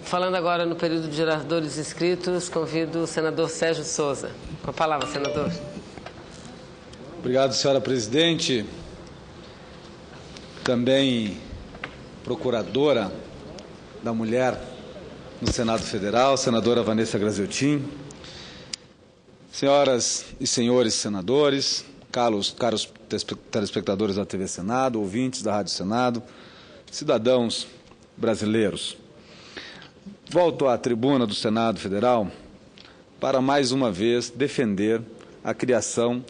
Falando agora no período de oradores inscritos, convido o senador Sérgio Souza. Com a palavra, senador. Obrigado, senhora presidente. Também procuradora da Mulher no Senado Federal, senadora Vanessa Graziotin. Senhoras e senhores senadores, caros telespectadores da TV Senado, ouvintes da Rádio Senado, cidadãos brasileiros. Volto à tribuna do Senado Federal para, mais uma vez, defender a criação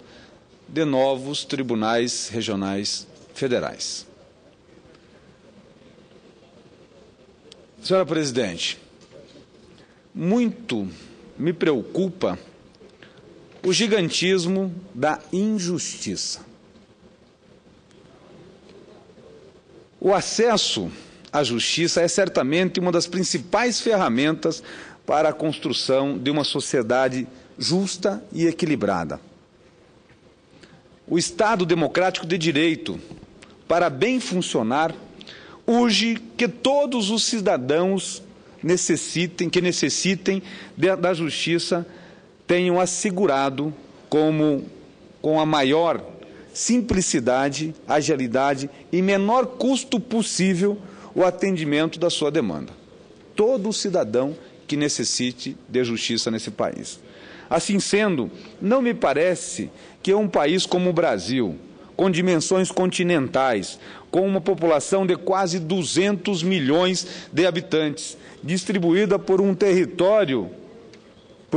de novos tribunais regionais federais. Senhora presidente, muito me preocupa o gigantismo da injustiça. O acesso à justiça é certamente uma das principais ferramentas para a construção de uma sociedade justa e equilibrada. O Estado democrático de direito, para bem funcionar, urge que todos os cidadãos que necessitem da justiça tenham assegurado com a maior simplicidade, agilidade e menor custo possível o atendimento da sua demanda. Todo cidadão que necessite de justiça nesse país. Assim sendo, não me parece que um país como o Brasil, com dimensões continentais, com uma população de quase 200 milhões de habitantes, distribuída por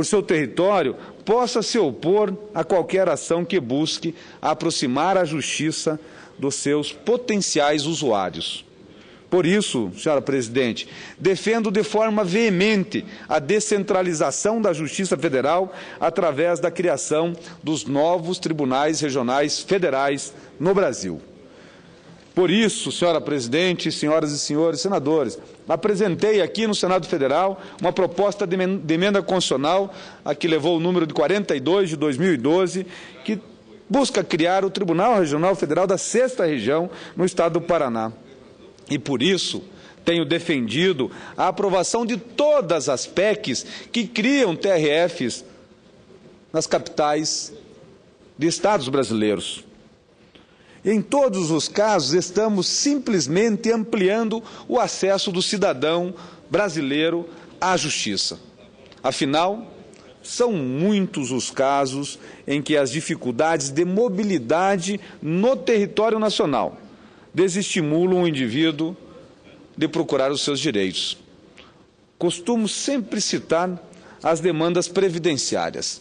seu território, possa se opor a qualquer ação que busque aproximar a justiça dos seus potenciais usuários. Por isso, senhora presidente, defendo de forma veemente a descentralização da Justiça Federal através da criação dos novos tribunais regionais federais no Brasil. Por isso, senhora presidente, senhoras e senhores senadores, apresentei aqui no Senado Federal uma proposta de emenda constitucional, a que levou o número de 42 de 2012, que busca criar o Tribunal Regional Federal da 6ª Região no estado do Paraná. E por isso tenho defendido a aprovação de todas as PECs que criam TRFs nas capitais de estados brasileiros. Em todos os casos, estamos simplesmente ampliando o acesso do cidadão brasileiro à justiça. Afinal, são muitos os casos em que as dificuldades de mobilidade no território nacional desestimulam o indivíduo de procurar os seus direitos. Costumo sempre citar as demandas previdenciárias,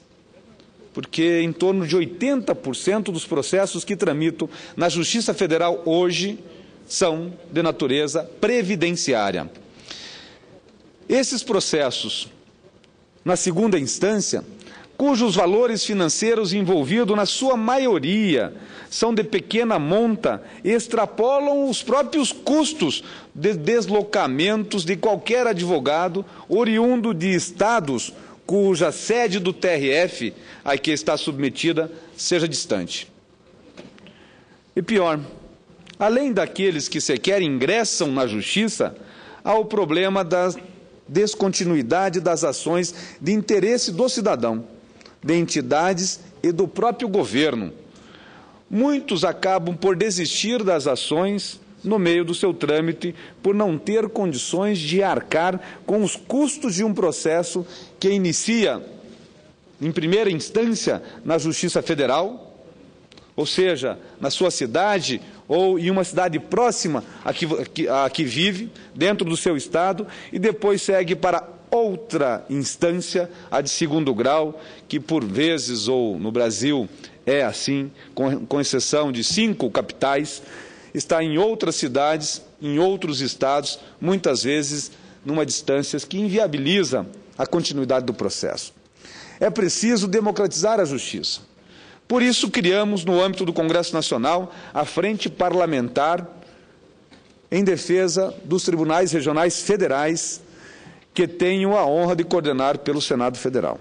porque em torno de 80% dos processos que tramitam na Justiça Federal hoje são de natureza previdenciária. Esses processos, na segunda instância, cujos valores financeiros envolvidos, na sua maioria, são de pequena monta, extrapolam os próprios custos de deslocamentos de qualquer advogado oriundo de estados cuja sede do TRF a que está submetida seja distante. E pior, além daqueles que sequer ingressam na justiça, há o problema da descontinuidade das ações de interesse do cidadão, de entidades e do próprio governo. Muitos acabam por desistir das ações no meio do seu trâmite por não ter condições de arcar com os custos de um processo que inicia, em primeira instância, na Justiça Federal, ou seja, na sua cidade ou em uma cidade próxima a que vive, dentro do seu estado, e depois segue para outra instância, a de segundo grau, que por vezes, ou no Brasil é assim, com exceção de 5 capitais, está em outras cidades, em outros estados, muitas vezes numa distância que inviabiliza a continuidade do processo. É preciso democratizar a justiça. Por isso, criamos, no âmbito do Congresso Nacional, a Frente Parlamentar em defesa dos tribunais regionais federais, que tenho a honra de coordenar pelo Senado Federal.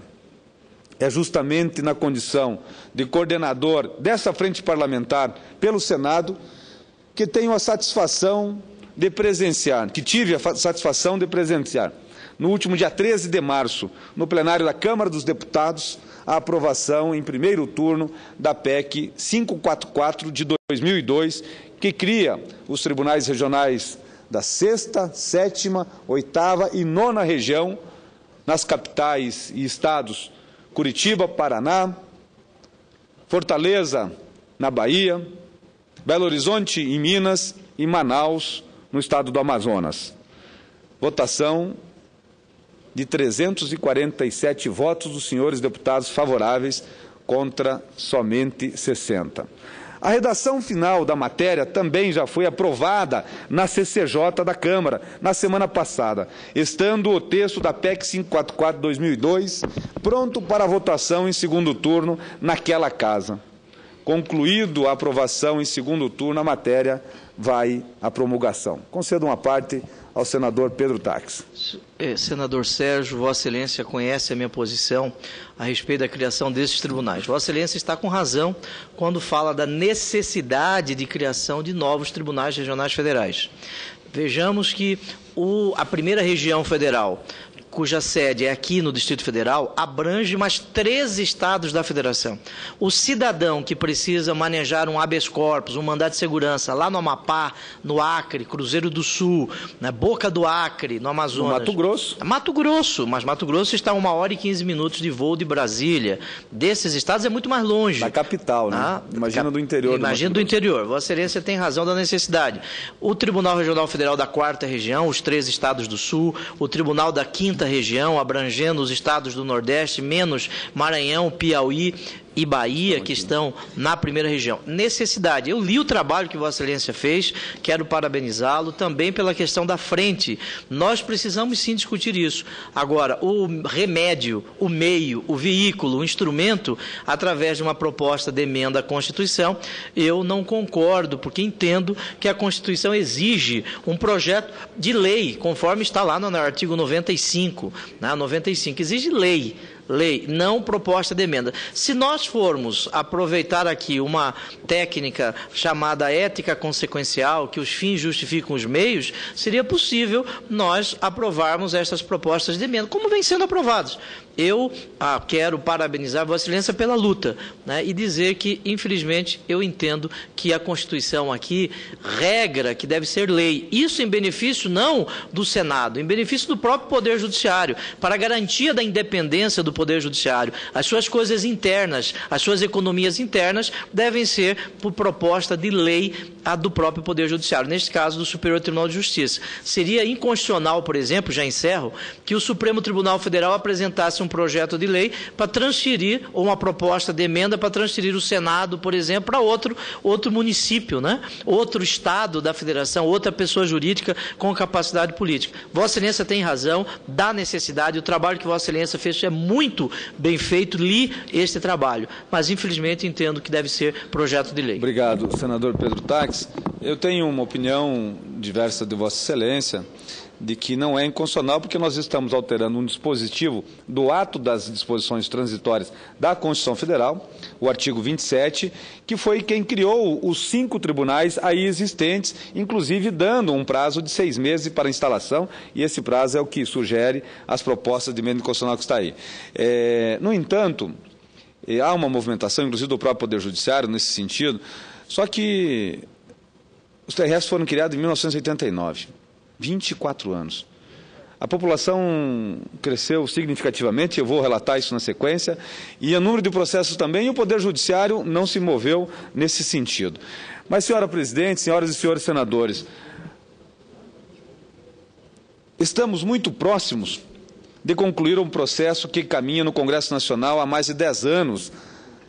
É justamente na condição de coordenador dessa frente parlamentar pelo Senado que tenho a satisfação de presenciar, que tive a satisfação de presenciar, no último dia 13 de março, no plenário da Câmara dos Deputados, a aprovação em primeiro turno da PEC 544 de 2002, que cria os tribunais regionais da 6ª, 7ª, 8ª e 9ª região, nas capitais e estados Curitiba, Paraná, Fortaleza, na Bahia, Belo Horizonte, em Minas, e Manaus, no estado do Amazonas. Votação de 347 votos dos senhores deputados favoráveis contra somente 60. A redação final da matéria também já foi aprovada na CCJ da Câmara na semana passada, estando o texto da PEC 544/2002 pronto para votação em segundo turno naquela casa. Concluído a aprovação em segundo turno, a matéria vai à promulgação. Concedo uma parte ao senador Pedro Taques. Senador Sérgio, Vossa Excelência conhece a minha posição a respeito da criação desses tribunais. Vossa Excelência está com razão quando fala da necessidade de criação de novos tribunais regionais federais. Vejamos que a primeira região federal, cuja sede é aqui no Distrito Federal, abrange mais 13 estados da Federação. O cidadão que precisa manejar um habeas corpus, um mandado de segurança, lá no Amapá, no Acre, Cruzeiro do Sul, na Boca do Acre, no Amazonas. No Mato Grosso. Mato Grosso, mas Mato Grosso está a 1 hora e 15 minutos de voo de Brasília. Desses estados é muito mais longe. Da capital, né? Imagina do interior. Imagina do interior. Vossa Excelência tem razão da necessidade. O Tribunal Regional Federal da 4ª Região, os 13 estados do Sul, o Tribunal da 5ª Região, abrangendo os estados do Nordeste, menos Maranhão, Piauí e Bahia, que estão na primeira região. Necessidade. Eu li o trabalho que Vossa Excelência fez, quero parabenizá-lo, também pela questão da frente. Nós precisamos sim discutir isso. Agora, o remédio, o meio, o veículo, o instrumento, através de uma proposta de emenda à Constituição, eu não concordo, porque entendo que a Constituição exige um projeto de lei, conforme está lá no artigo 95, né? 95, exige lei, não proposta de emenda. Se nós formos aproveitar aqui uma técnica chamada ética consequencial, que os fins justificam os meios, seria possível nós aprovarmos essas propostas de emenda, como vem sendo aprovadas. Eu quero parabenizar Vossa Excelência pela luta, né, e dizer que, infelizmente, eu entendo que a Constituição aqui regra que deve ser lei. Isso em benefício não do Senado, em benefício do próprio Poder Judiciário, para a garantia da independência do Poder Judiciário. As suas coisas internas, as suas economias internas devem ser por proposta de lei do próprio Poder Judiciário, neste caso do Superior Tribunal de Justiça. Seria inconstitucional, por exemplo, já encerro, que o Supremo Tribunal Federal apresentasse um projeto de lei para transferir, ou uma proposta de emenda para transferir o Senado, por exemplo, para outro município, né? Outro estado da federação, outra pessoa jurídica com capacidade política. Vossa Excelência tem razão, da necessidade, o trabalho que Vossa Excelência fez é muito bem feito, li este trabalho, mas infelizmente entendo que deve ser projeto de lei. Obrigado, senador Pedro Taques. Eu tenho uma opinião diversa de Vossa Excelência, de que não é inconstitucional, porque nós estamos alterando um dispositivo do ato das disposições transitórias da Constituição Federal, o artigo 27, que foi quem criou os 5 tribunais aí existentes, inclusive dando um prazo de 6 meses para a instalação, e esse prazo é o que sugere as propostas de emenda constitucional que está aí. No entanto, há uma movimentação, inclusive do próprio Poder Judiciário, nesse sentido, só que os TRFs foram criados em 1989. 24 anos. A população cresceu significativamente, eu vou relatar isso na sequência, e o número de processos também, e o Poder Judiciário não se moveu nesse sentido. Mas, senhora presidente, senhoras e senhores senadores, estamos muito próximos de concluir um processo que caminha no Congresso Nacional há mais de 10 anos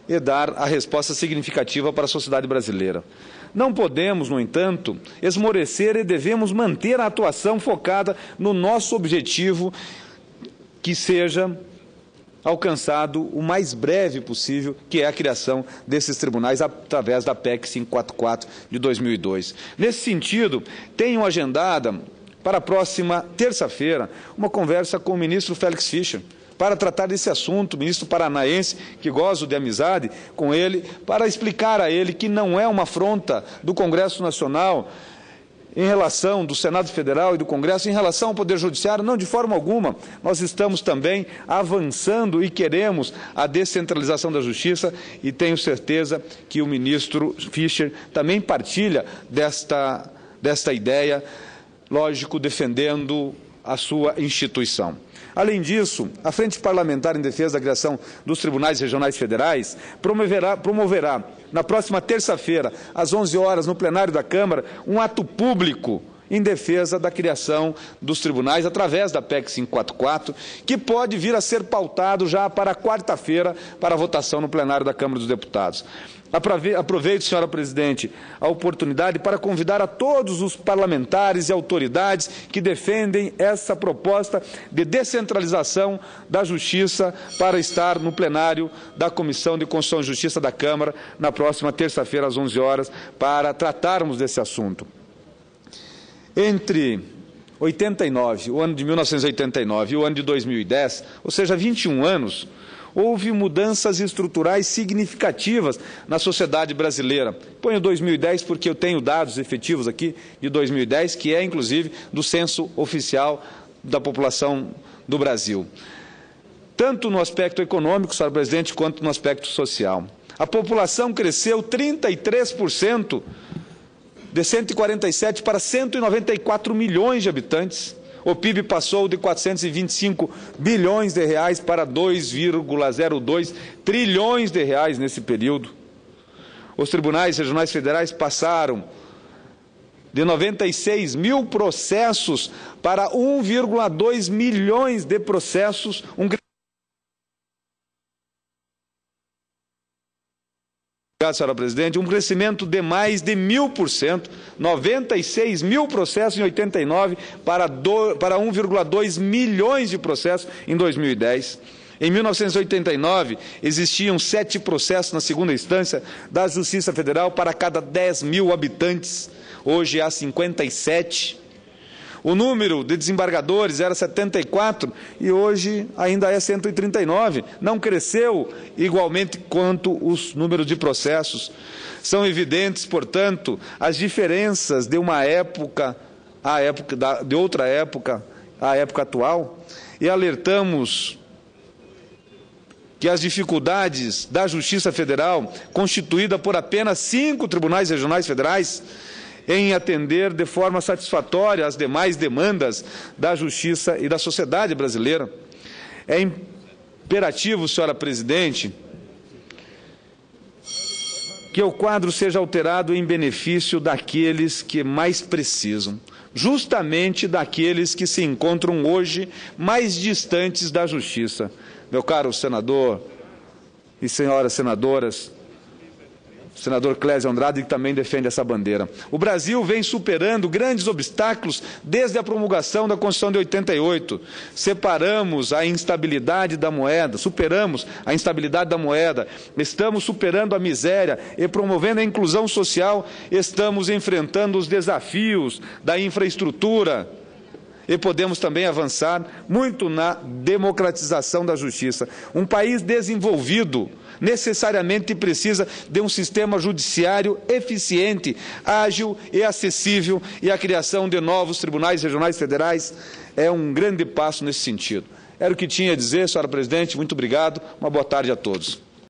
e dar a resposta significativa para a sociedade brasileira. Não podemos, no entanto, esmorecer e devemos manter a atuação focada no nosso objetivo, que seja alcançado o mais breve possível, que é a criação desses tribunais através da PEC 544 de 2002. Nesse sentido, tenho agendada para a próxima terça-feira uma conversa com o ministro Félix Fischer, para tratar desse assunto, ministro paranaense, que gozo de amizade com ele, para explicar a ele que não é uma afronta do Congresso Nacional em relação do Senado Federal e do Congresso, em relação ao Poder Judiciário, não, de forma alguma. Nós estamos também avançando e queremos a descentralização da Justiça e tenho certeza que o ministro Fischer também partilha desta ideia, lógico, defendendo a sua instituição. Além disso, a Frente Parlamentar em Defesa da Criação dos Tribunais Regionais Federais promoverá na próxima terça-feira, às 11 horas, no plenário da Câmara, um ato público em defesa da criação dos tribunais através da PEC 544, que pode vir a ser pautado já para quarta-feira para a votação no plenário da Câmara dos Deputados. Aproveito, senhora presidente, a oportunidade para convidar a todos os parlamentares e autoridades que defendem essa proposta de descentralização da Justiça para estar no plenário da Comissão de Constituição e Justiça da Câmara na próxima terça-feira, às 11 horas, para tratarmos desse assunto. Entre 89, o ano de 1989 e o ano de 2010, ou seja, 21 anos, houve mudanças estruturais significativas na sociedade brasileira. Ponho 2010 porque eu tenho dados efetivos aqui de 2010, que é, inclusive, do censo oficial da população do Brasil. Tanto no aspecto econômico, senhor presidente, quanto no aspecto social. A população cresceu 33%, de 147 para 194 milhões de habitantes. O PIB passou de 425 bilhões de reais para 2,02 trilhões de reais nesse período. Os tribunais regionais federais passaram de 96 mil processos para 1,2 milhões de processos, Obrigado, senhora presidente. Um crescimento de mais de 1000%, 96 mil processos em 89 para 1,2 milhões de processos em 2010. Em 1989, existiam 7 processos na segunda instância da Justiça Federal para cada 10 mil habitantes. Hoje há 57. O número de desembargadores era 74 e hoje ainda é 139. Não cresceu igualmente quanto os números de processos. São evidentes, portanto, as diferenças de uma época de outra época à época atual, e alertamos que as dificuldades da Justiça Federal, constituída por apenas 5 tribunais regionais federais, em atender de forma satisfatória as demais demandas da Justiça e da sociedade brasileira. É imperativo, senhora presidente, que o quadro seja alterado em benefício daqueles que mais precisam, justamente daqueles que se encontram hoje mais distantes da Justiça. Meu caro senador e senhoras senadoras, senador Clésio Andrade, que também defende essa bandeira. O Brasil vem superando grandes obstáculos desde a promulgação da Constituição de 88. Superamos a instabilidade da moeda, estamos superando a miséria e promovendo a inclusão social, estamos enfrentando os desafios da infraestrutura e podemos também avançar muito na democratização da justiça. Um país desenvolvido necessariamente precisa de um sistema judiciário eficiente, ágil e acessível, e a criação de novos tribunais regionais federais é um grande passo nesse sentido. Era o que tinha a dizer, senhora presidente. Muito obrigado. Uma boa tarde a todos.